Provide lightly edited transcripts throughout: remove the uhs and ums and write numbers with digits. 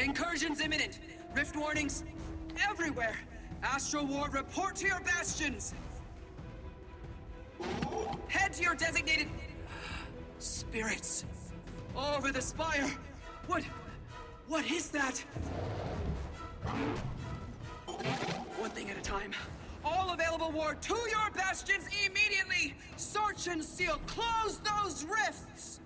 Incursions imminent. Rift warnings everywhere. Astral Ward, report to your bastions. Head to your designated spirits. Over the spire. What is that? One thing at a time. All available ward to your bastions immediately! Search and seal. Close those rifts!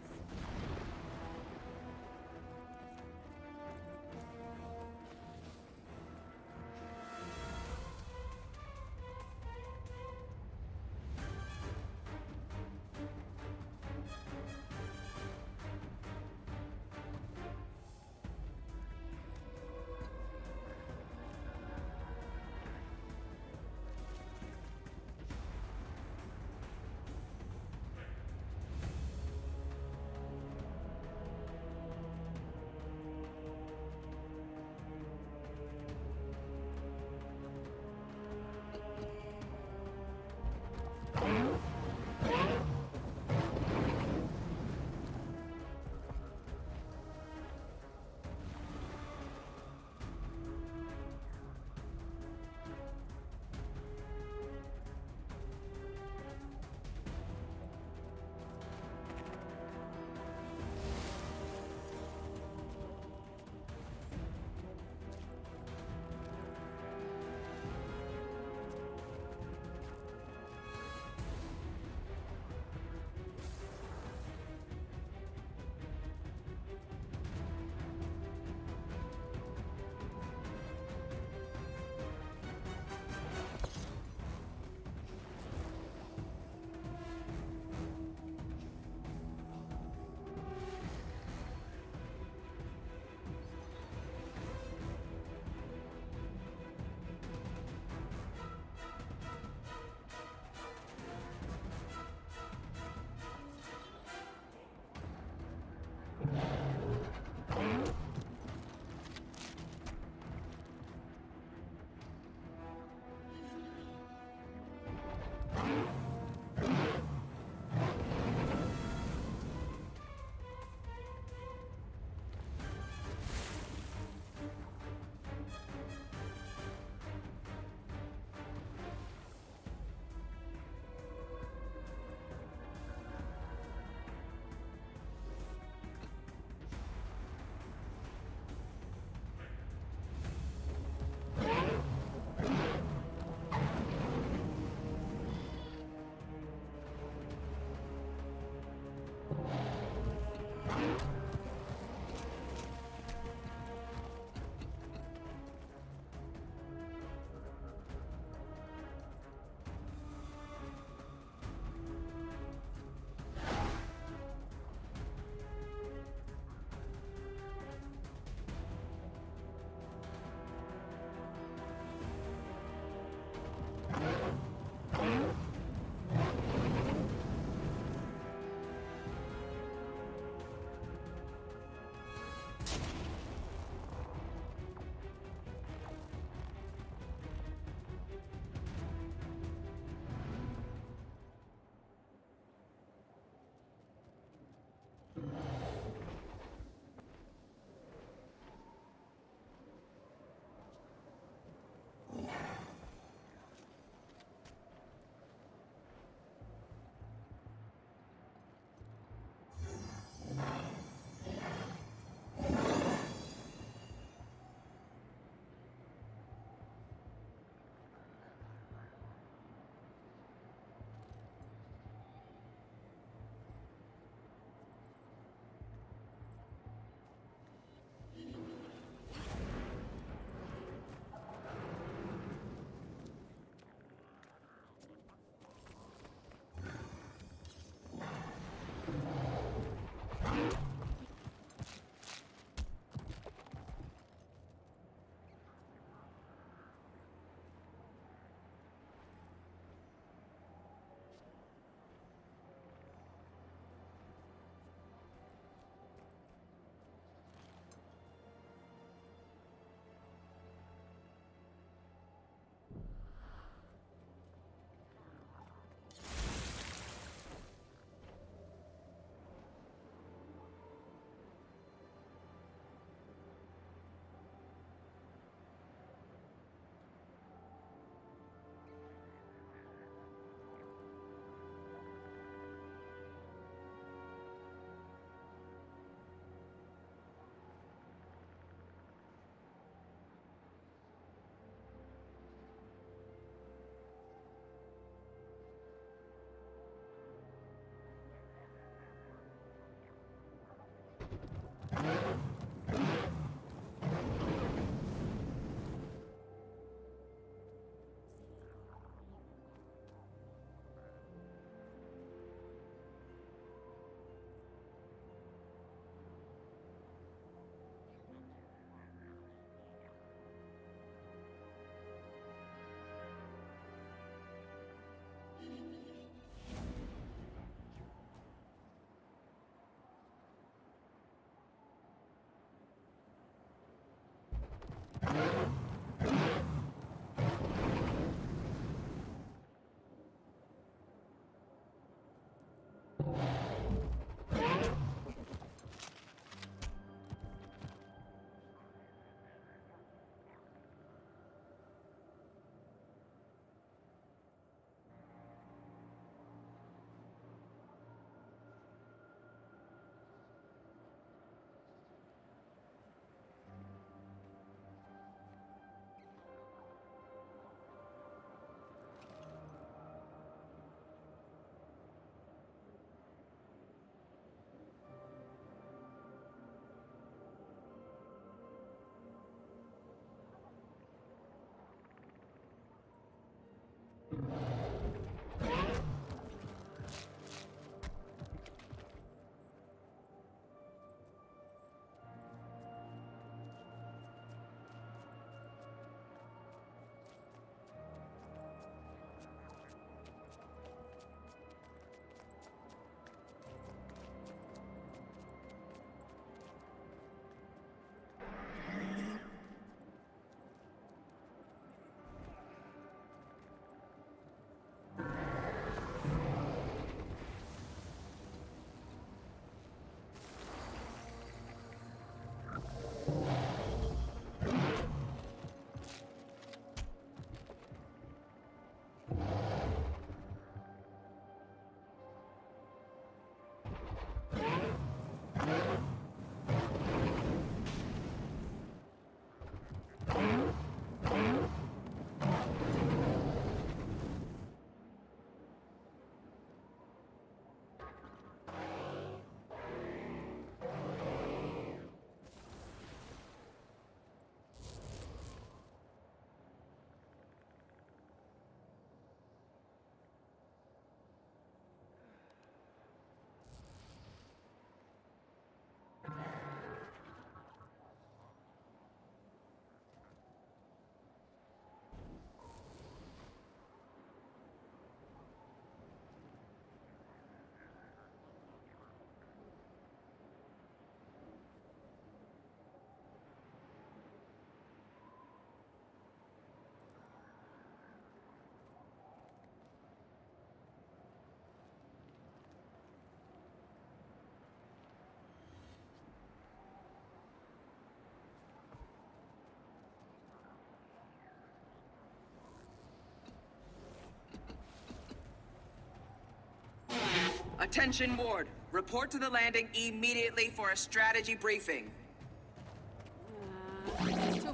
Attention, Ward. Report to the landing immediately for a strategy briefing.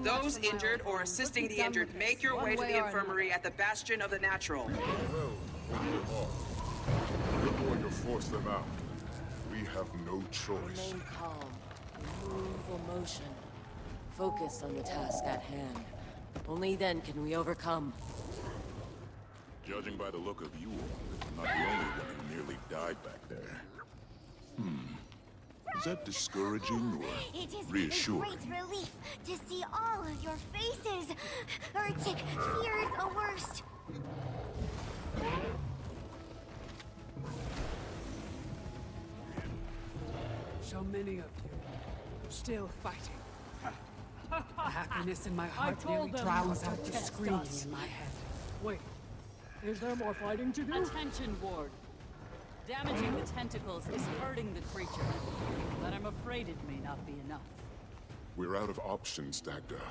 Those injured or assisting the injured, make your way to the infirmary at the Bastion of the Natural. Well, we're going to force them out. We have no choice. Remain calm. Remove emotion. Focus on the task at hand. Only then can we overcome. Judging by the look of you all, I'm not the only one who nearly died back there. Is that discouraging or reassuring? It is a great relief to see all of your faces. Urchic fears the worst. So many of you, still fighting. The happiness in my heart nearly drowns out the screaming in my head. Wait, is there more fighting to do? Attention, Ward. Damaging the tentacles is hurting the creature, but I'm afraid it may not be enough. We're out of options, Dagda.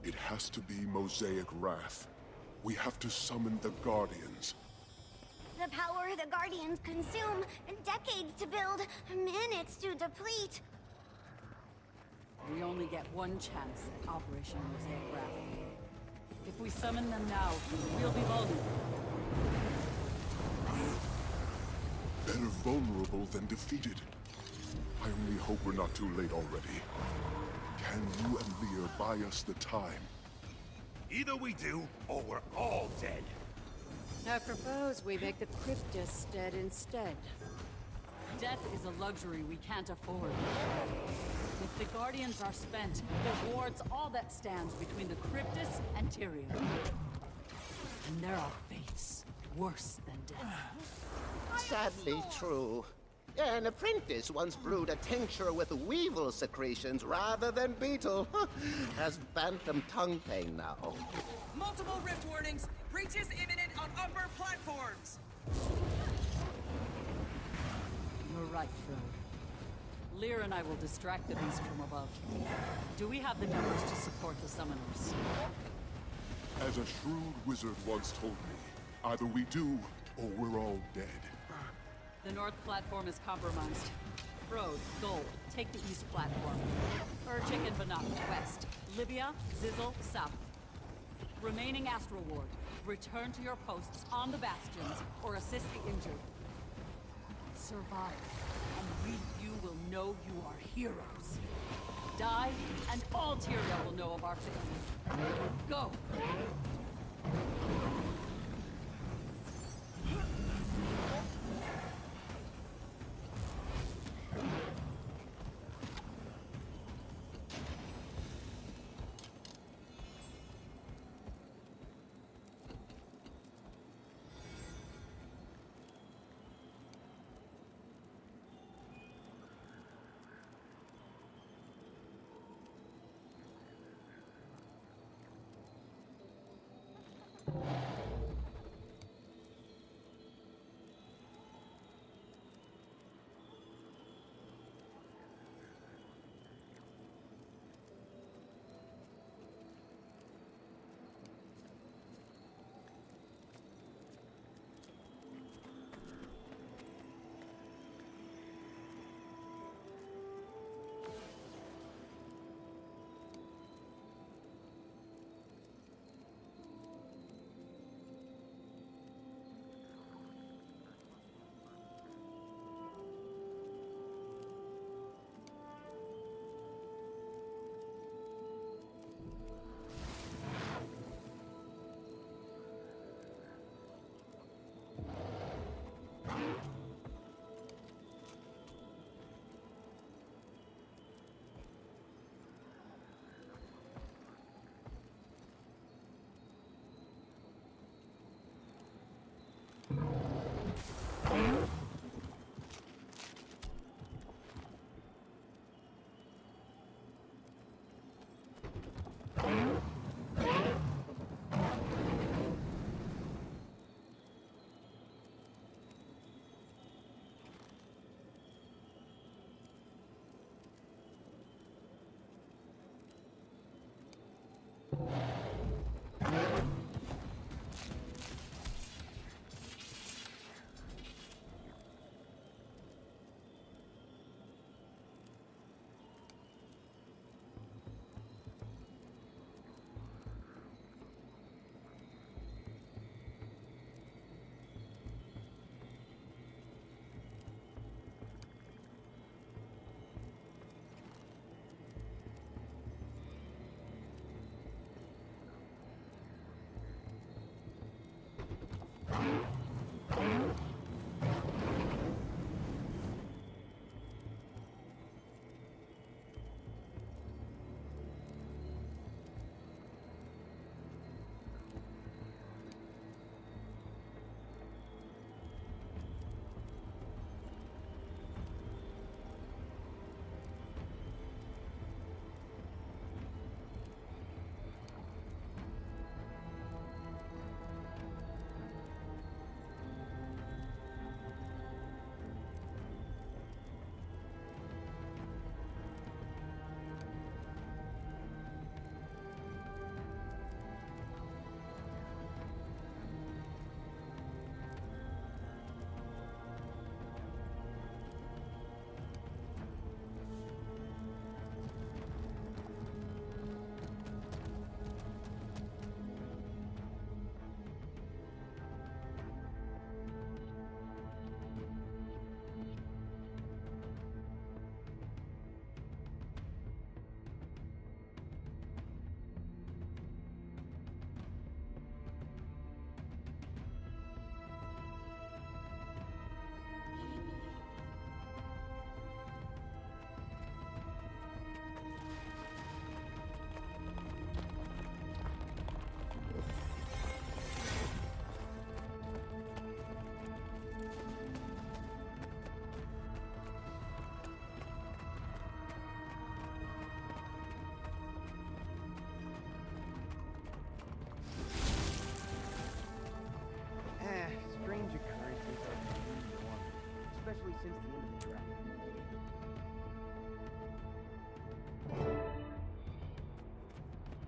It has to be Mosaic Wrath. We have to summon the Guardians. The power the Guardians consume, decades to build, minutes to deplete. We only get one chance at Operation Mosaic Wrath. If we summon them now, we'll be vulnerable. Better vulnerable than defeated. I only hope we're not too late already. Can you and Lear buy us the time? Either we do, or we're all dead. I propose we make the Cryptus dead instead. Death is a luxury we can't afford. If the Guardians are spent, the Ward's all that stands between the Cryptus and Tyrion. And there are fates worse than death. Sadly true. An apprentice once brewed a tincture with weevil secretions rather than beetle. Has phantom tongue pain now. Multiple rift warnings. Breaches imminent on upper platforms. You're right, Frode. Lear and I will distract the beast from above. Do we have the numbers to support the summoners? As a shrewd wizard once told me, either we do, or we're all dead. The north platform is compromised. Frode, Gold, take the east platform. Urchik and Banach, west. Libya, Zizzle, south. Remaining Astral Ward, return to your posts on the bastions or assist the injured. Survive, and we you will know you are heroes. Die, and all Tyria will know of our failure. Go!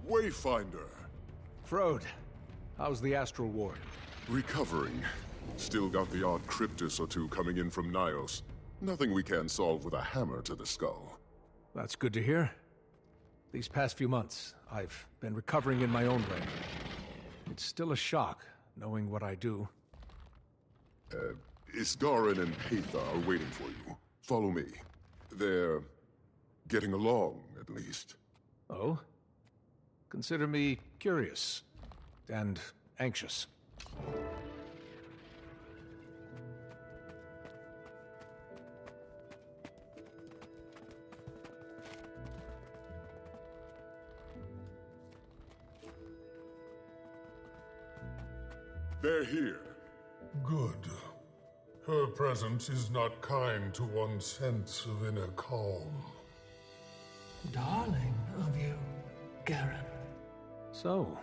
Wayfinder. Frode, how's the Astral Ward? Recovering. Still got the odd cryptus or two coming in from Nios. Nothing we can't solve with a hammer to the skull. That's good to hear. These past few months, I've been recovering in my own way. It's still a shock, knowing what I do. Isgarin and Patha are waiting for you. Follow me. They're getting along, at least. Oh? Consider me curious and anxious. They're here. Good. Her presence is not kind to one's sense of inner calm. Darling of you, Garen. So,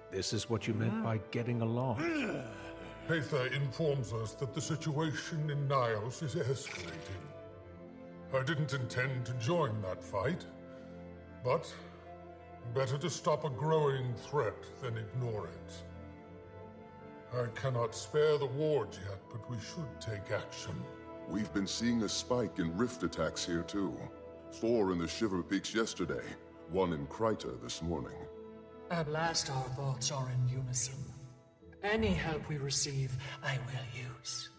this is what you meant by getting along. Patha informs us that the situation in Nios is escalating. I didn't intend to join that fight, but better to stop a growing threat than ignore it. I cannot spare the ward yet, but we should take action. We've been seeing a spike in rift attacks here, too. 4 in the Shiver Peaks yesterday, 1 in Kryta this morning. At last our thoughts are in unison. Any help we receive, I will use.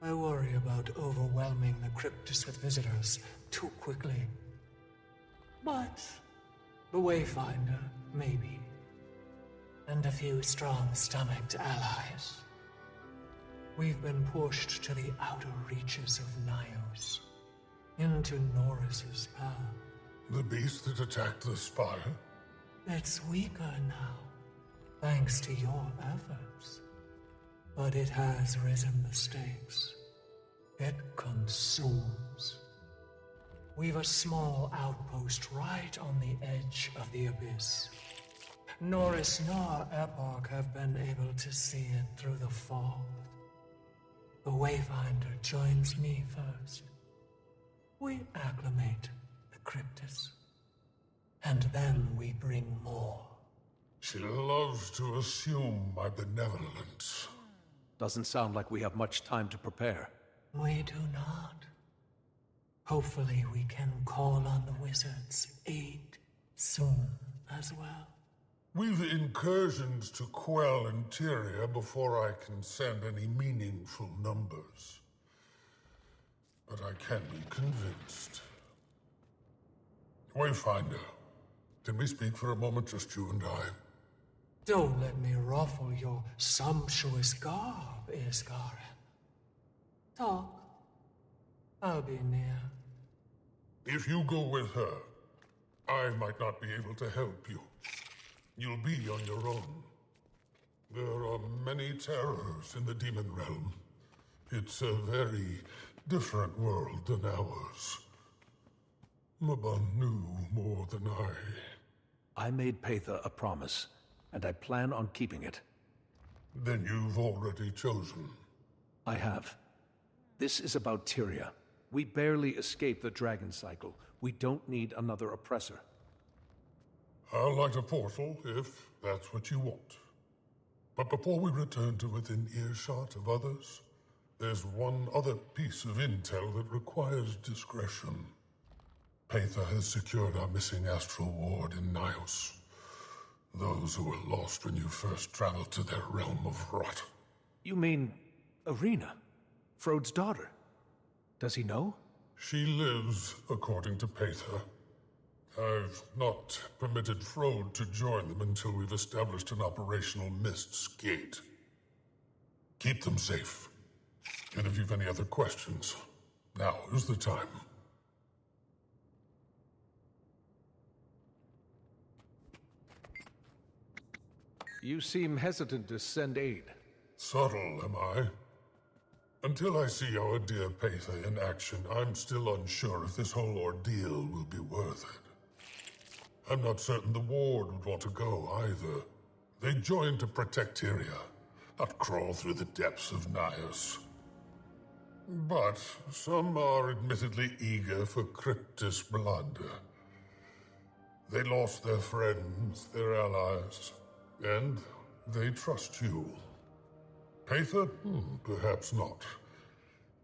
I worry about overwhelming the Cryptus with visitors too quickly. But the Wayfinder, maybe. And a few strong-stomached allies. We've been pushed to the outer reaches of Nios, into Norris's path. The beast that attacked the spire? It's weaker now, thanks to your efforts. But it has risen the stakes. It consumes. We've a small outpost right on the edge of the abyss. Norris nor Epoch have been able to see it through the fog. The Wayfinder joins me first. We acclimate the Cryptus. And then we bring more. She loves to assume my benevolence. Doesn't sound like we have much time to prepare. We do not. Hopefully we can call on the wizard's aid soon as well. We've incursions to quell interior before I can send any meaningful numbers. But I can be convinced. Wayfinder, can we speak for a moment, just you and I? Don't let me ruffle your sumptuous garb, Isgarin. Talk. I'll be near. If you go with her, I might not be able to help you. You'll be on your own. There are many terrors in the demon realm. It's a very different world than ours. Mabon knew more than I. I made Patha a promise, and I plan on keeping it. Then you've already chosen. I have. This is about Tyria. We barely escaped the dragon cycle. We don't need another oppressor. I'll light a portal, if that's what you want. But before we return to within earshot of others, there's one other piece of intel that requires discretion. Patha has secured our missing astral ward in Nios. Those who were lost when you first traveled to their realm of rot. You mean Irina? Frode's daughter? Does he know? She lives, according to Patha. I've not permitted Frode to join them until we've established an operational Mist's Gate. Keep them safe. And if you've any other questions, now is the time. You seem hesitant to send aid. Subtle, am I? Until I see our dear Patha in action, I'm still unsure if this whole ordeal will be worth it. I'm not certain the ward would want to go either. They joined to protect Tyria, not crawl through the depths of Nios. But some are admittedly eager for Cryptus blood. They lost their friends, their allies, and they trust you. Paether? Perhaps not.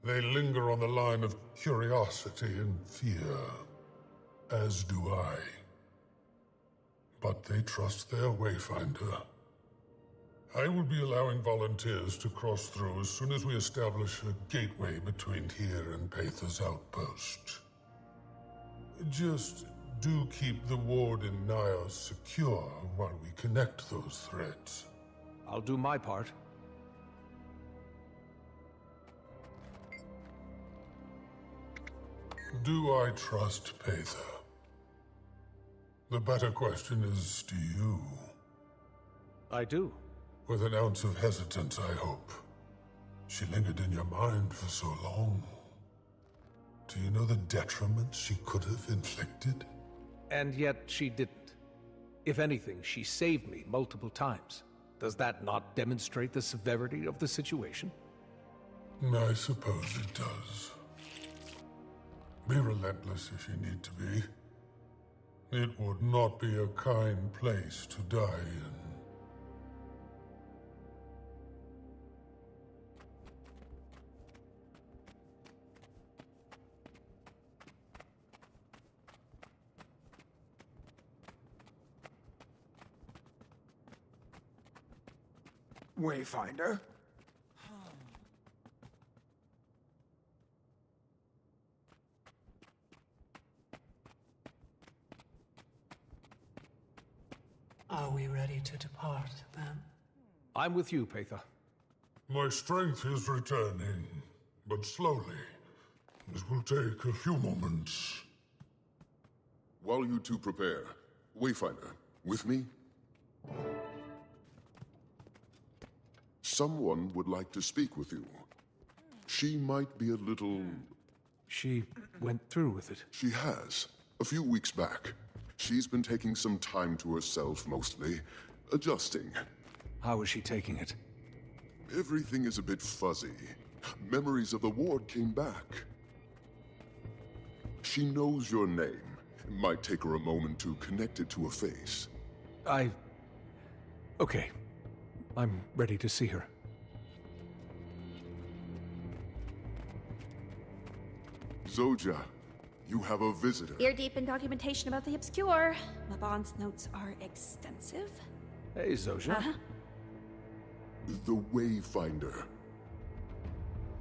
They linger on the line of curiosity and fear, as do I. But they trust their Wayfinder. I will be allowing volunteers to cross through as soon as we establish a gateway between here and Paether's outpost. Just do keep the ward in Nios secure while we connect those threads. I'll do my part. Do I trust Paether? The better question is, do you? I do. With an ounce of hesitance, I hope. She lingered in your mind for so long. Do you know the detriment she could have inflicted? And yet she didn't. If anything, she saved me multiple times. Does that not demonstrate the severity of the situation? I suppose it does. Be relentless if you need to be. It would not be a kind place to die in. Wayfinder? Are we ready to depart, then? I'm with you, Paether. My strength is returning, but slowly. This will take a few moments. While you two prepare, Wayfinder, with me? Someone would like to speak with you. She might be a little... She went through with it. She has. A few weeks back. She's been taking some time to herself, mostly. Adjusting. How is she taking it? Everything is a bit fuzzy. Memories of the ward came back. She knows your name. It might take her a moment to connect it to a face. Okay. I'm ready to see her. Zoja, you have a visitor. Ear deep in documentation about the obscure. Laban's notes are extensive. Hey, Zoja. The Wayfinder.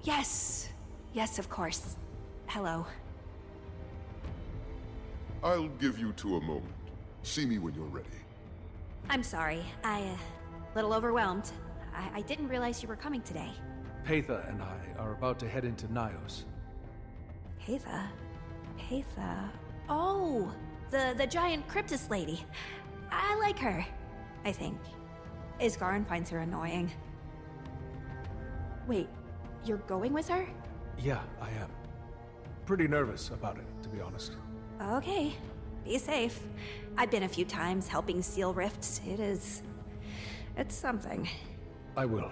Yes. Yes, of course. Hello. I'll give you two a moment. See me when you're ready. I'm sorry. Little overwhelmed. I didn't realize you were coming today. Paether and I are about to head into Nios. Paether? Oh, the giant cryptus lady. I like her, I think. Isgarin finds her annoying. Wait, you're going with her? Yeah, I am. Pretty nervous about it, to be honest. Okay, be safe. I've been a few times helping seal rifts. It's something. I will.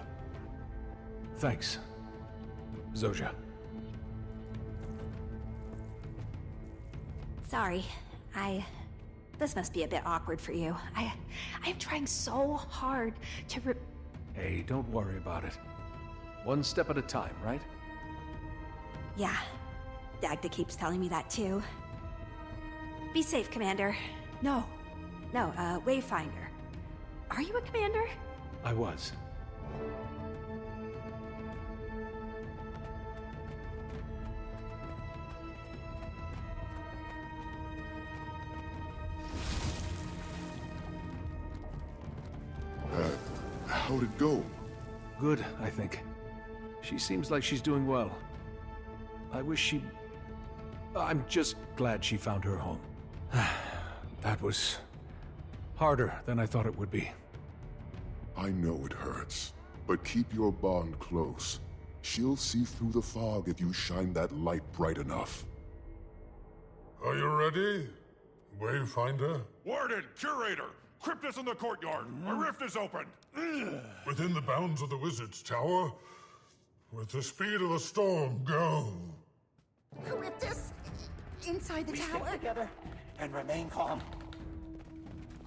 Thanks, Zoja. Sorry, this must be a bit awkward for you. I'm trying so hard to Hey, don't worry about it. One step at a time, right? Yeah, Dagda keeps telling me that too. Be safe, Commander. No, Wayfinder. Are you a commander? I was. How'd it go? Good, I think. She seems like she's doing well. I wish she... I'm just glad she found her home. That was... harder than I thought it would be. I know it hurts, but keep your bond close. She'll see through the fog if you shine that light bright enough. Are you ready, Wayfinder? Warden, Curator, Cryptus in the courtyard. A rift is open. Within the bounds of the Wizard's Tower, with the speed of the storm, go. Cryptus, inside the tower. Stay together and remain calm.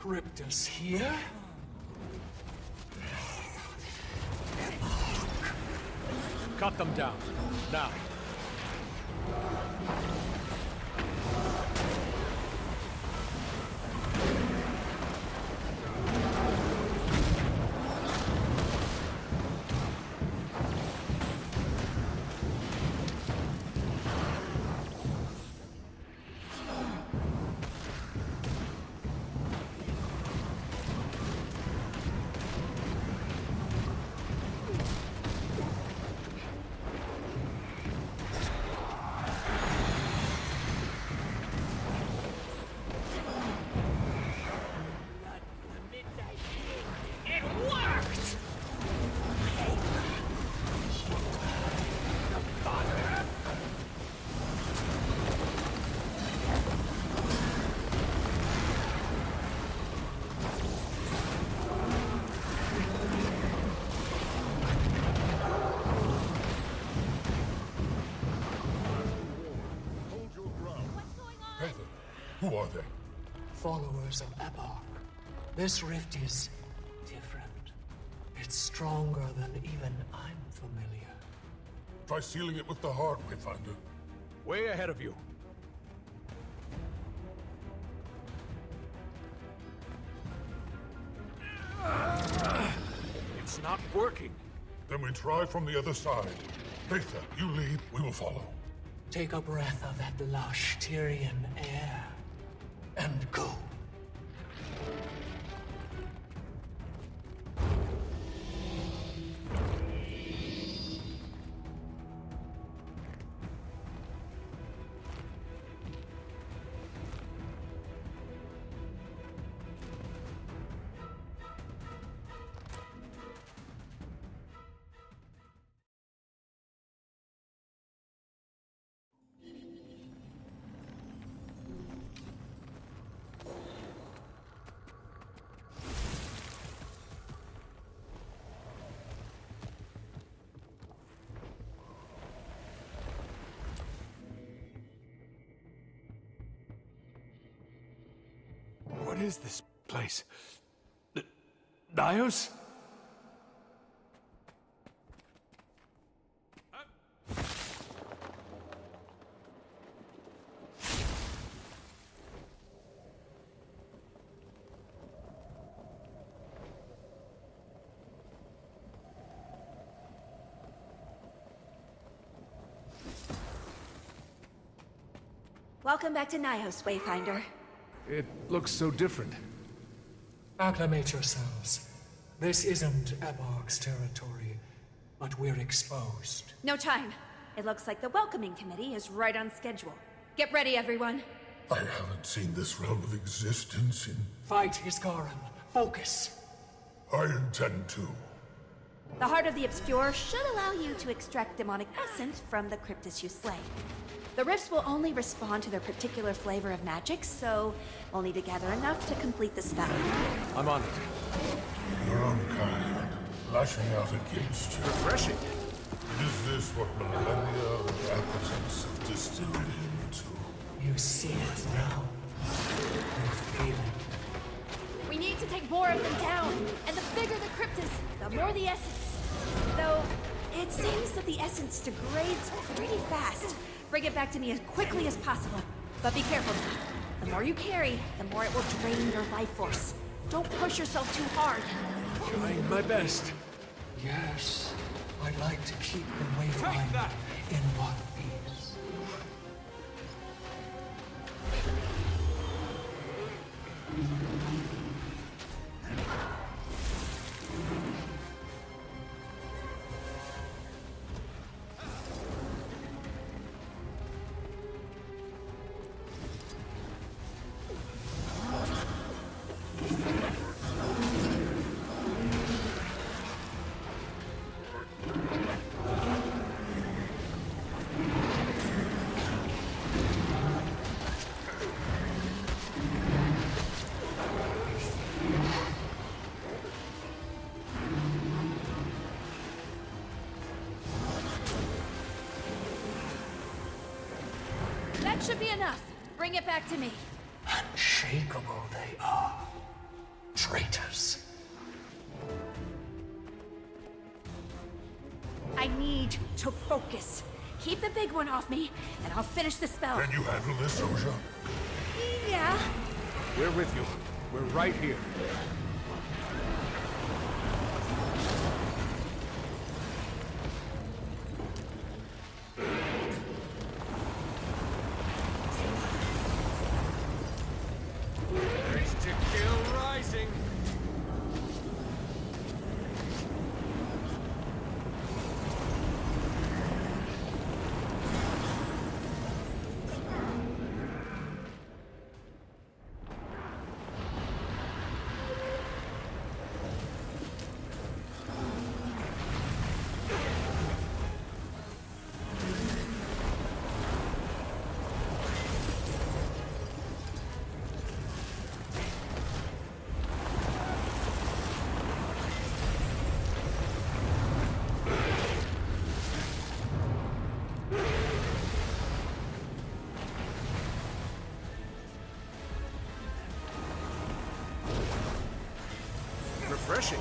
Cryptus here? Cut them down. Now. Who are they? Followers of Epoch. This rift is different. It's stronger than even I'm familiar. Try sealing it with the heart, Wayfinder. Way ahead of you. It's not working. Then we try from the other side. Aether, you lead, we will follow. Take a breath of that lush Tyrian air. And go. What is this place? Nios? Welcome back to Nios, Wayfinder. It looks so different. Acclimate yourselves. This isn't Epoch's territory, but we're exposed. No time. It looks like the welcoming committee is right on schedule. Get ready, everyone. I haven't seen this realm of existence in... Fight, Iskaran. Focus. I intend to. The Heart of the Obscure should allow you to extract demonic essence from the Cryptus you slay. The rifts will only respond to their particular flavor of magic, so we'll need to gather enough to complete the spell. I'm on it. Your own kind, lashing out against you. Refreshing. Is this what millennia of appetence have distilled into? You see it now. You feel it. We need to take more of them down, and the bigger the Cryptus, the more the essence. Though, it seems that the essence degrades pretty fast. Bring it back to me as quickly as possible. But be careful now. The more you carry, the more it will drain your life force. Don't push yourself too hard. Trying my best. Yes, I'd like to keep the Wayfinder in one piece. That should be enough. Bring it back to me. Unshakable they are. traitors. I need to focus. Keep the big one off me, and I'll finish the spell. Can you handle this, Oja? Yeah. We're with you. We're right here. Race to kill rising. Refreshing.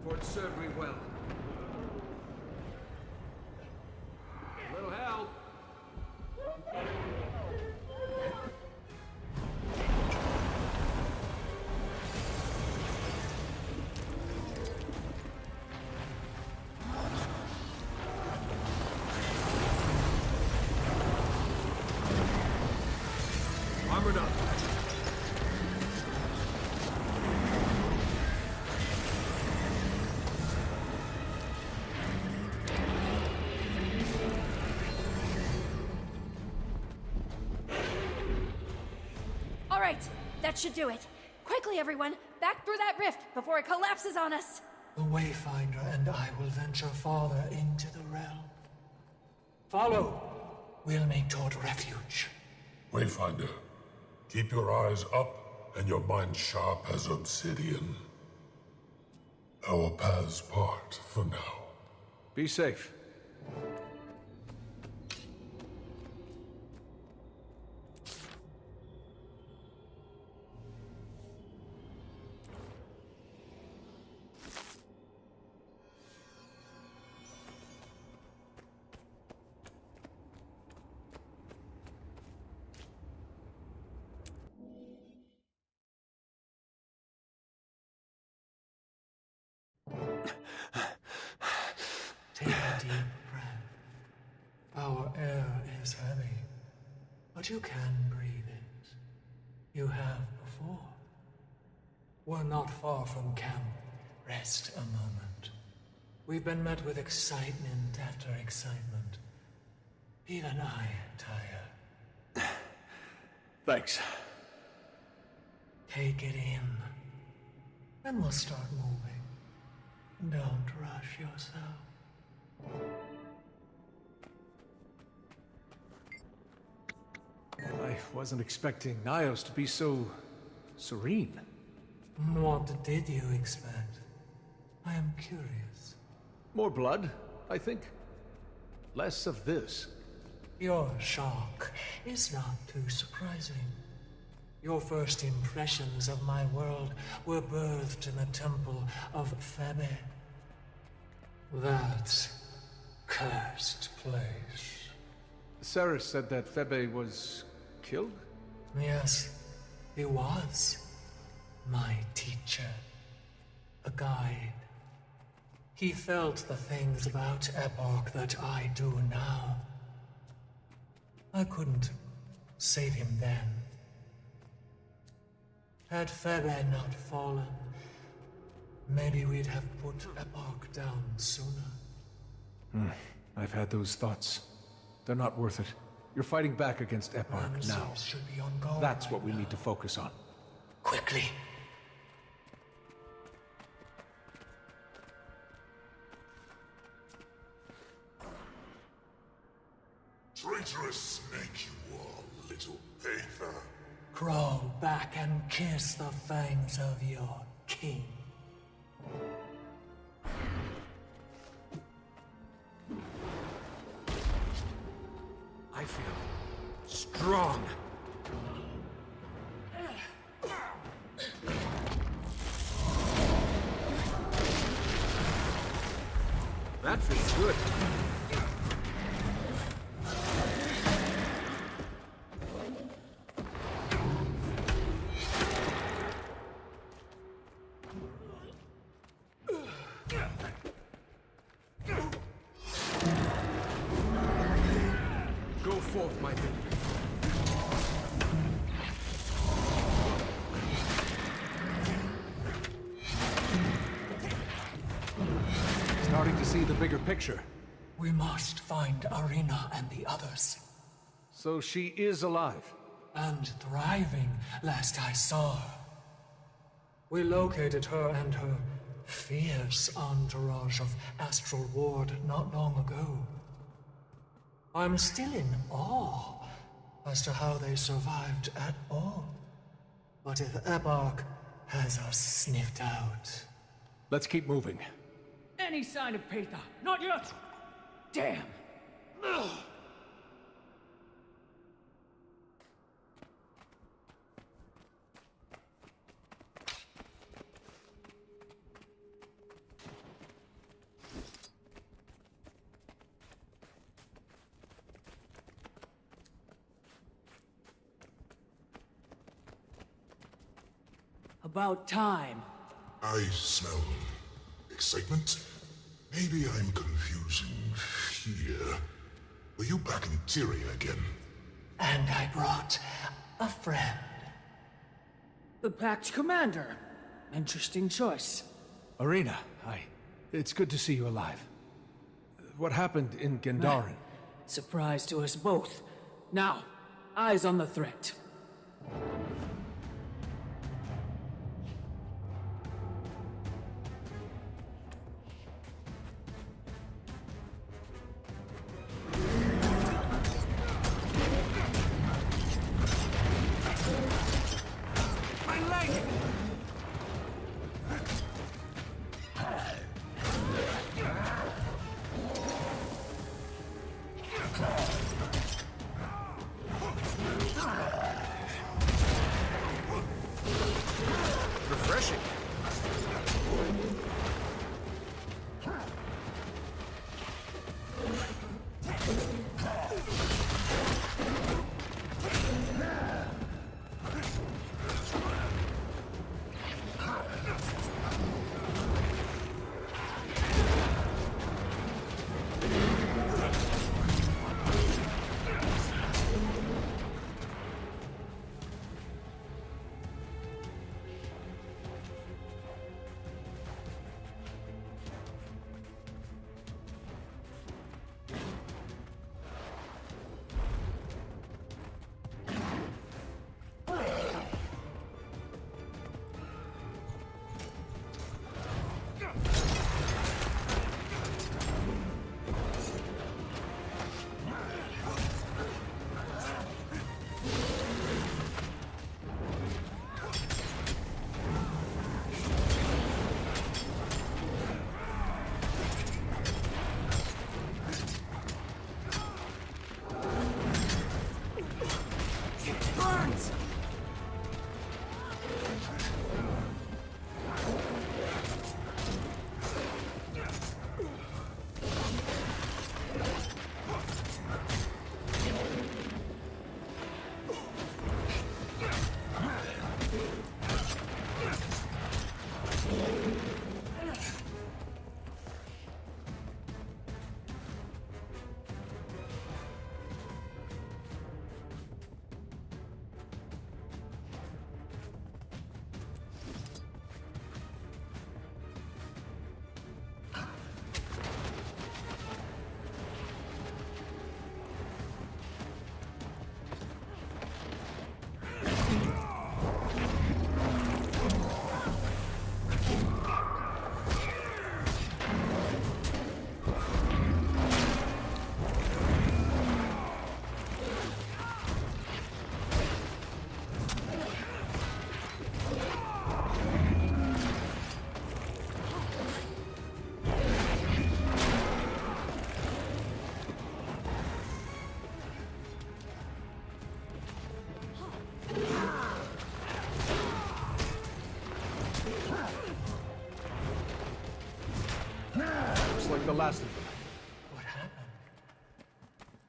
For it served me well. A little help. Armored up. That should do it. Quickly, everyone! Back through that rift before it collapses on us! The Wayfinder and I will venture farther into the realm. Follow. We'll make toward refuge. Wayfinder, keep your eyes up and your mind sharp as obsidian. Our paths part for now. Be safe. Take a deep breath. Our air is heavy, but you can breathe it. You have before. We're not far from camp. Rest a moment. We've been met with excitement after excitement. Even I am tired. Thanks. Take it in. Then we'll start moving. Don't rush yourself. I wasn't expecting Nios to be so serene. What did you expect? I am curious. More blood, I think. Less of this. Your shock is not too surprising. Your first impressions of my world were birthed in the temple of Febe. That cursed place. Sarah said that Febe was killed? Yes, he was. My teacher. A guide. He felt the things about Epoch that I do now. I couldn't save him then. Had Febe not fallen, maybe we'd have put Epoch down sooner. I've had those thoughts. They're not worth it. You're fighting back against Epoch now. Should be on guard That's right what we now. need to focus on. quickly. Traitorous snake you are, little Aether. Crawl back and kiss the fangs of your king. I feel strong. That feels good. Go forth, my victory. Starting to see the bigger picture. We must find Arena and the others. So she is alive. And thriving, last I saw her. We located her and her fierce entourage of Astral Ward not long ago. I'm still in awe as to how they survived at all. But if Ebark has us sniffed out... Let's keep moving. Any sign of Paetha? Not yet! Damn! Ugh. About time. I smell excitement. Maybe I'm confusing fear. Were you back in Tyria again? And I brought a friend. The Pact Commander. Interesting choice. Arena, it's good to see you alive. What happened in Gandaren? Surprise to us both. Now, eyes on the threat. Refreshing. the last of them. What happened?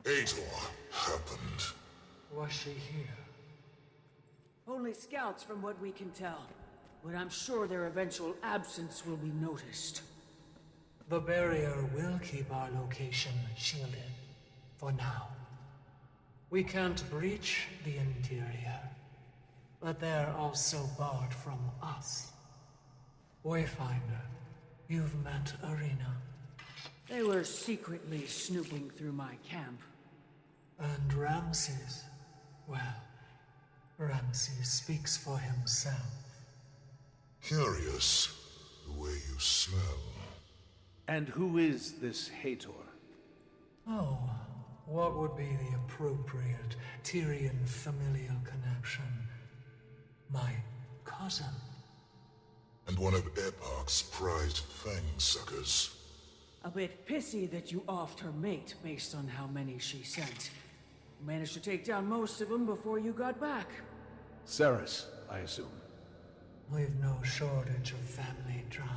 Ator happened. Was she here? Only scouts from what we can tell. But I'm sure their eventual absence will be noticed. The barrier will keep our location shielded. For now. We can't breach the interior. But they're also barred from us. Wayfinder, you've met Arena. They were secretly snooping through my camp. And Ramses? Well, Ramses speaks for himself. Curious, the way you smell. And who is this Hator? Oh, what would be the appropriate Tyrian familial connection? My cousin. And one of Epoch's prized fang suckers. A bit pissy that you offed her mate based on how many she sent. Managed to take down most of them before you got back. Cerys, I assume. We've no shortage of family drama.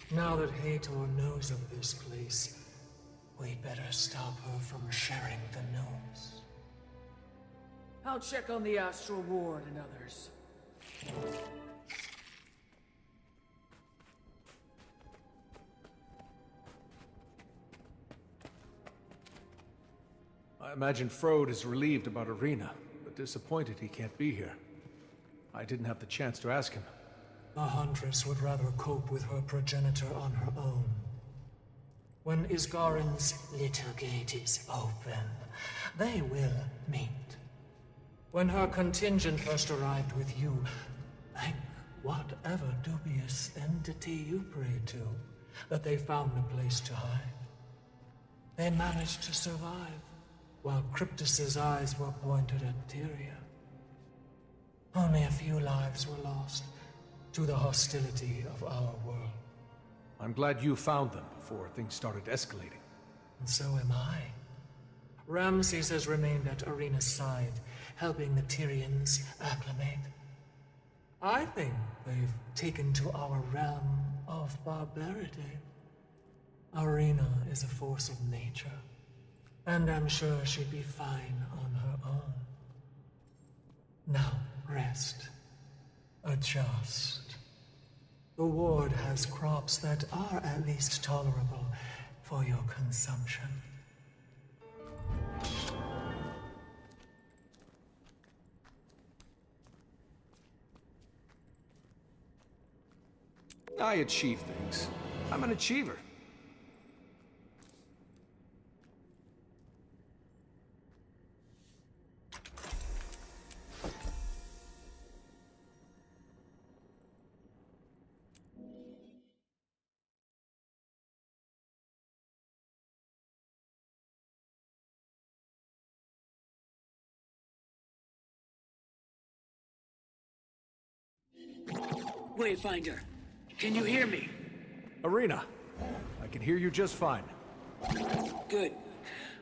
Now that Hator knows of this place, we'd better stop her from sharing the news. I'll check on the Astral Ward and others. I imagine Frode is relieved about Arena, but disappointed he can't be here. I didn't have the chance to ask him. The Huntress would rather cope with her progenitor on her own. When Isgarin's little gate is open, they will meet. When her contingent first arrived with you, thank whatever dubious entity you prayed to, that they found a place to hide. They managed to survive, while Cryptus's eyes were pointed at Tyria. Only a few lives were lost to the hostility of our world. I'm glad you found them before things started escalating. And so am I. Ramses has remained at Arena's side, helping the Tyrians acclimate. I think they've taken to our realm of barbarity. Arena is a force of nature, and I'm sure she'd be fine on her own. Now, rest. Adjust. The ward has crops that are at least tolerable for your consumption. I achieve things. I'm an achiever. Wayfinder, can you hear me? Arena, I can hear you just fine. Good.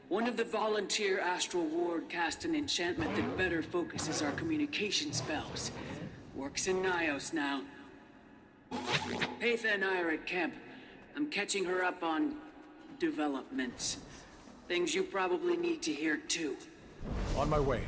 One of the volunteer Astral Ward cast an enchantment that better focuses our communication spells. Works in Nyos now. Patha and I are at camp. I'm catching her up on developments. Things you probably need to hear too. On my way.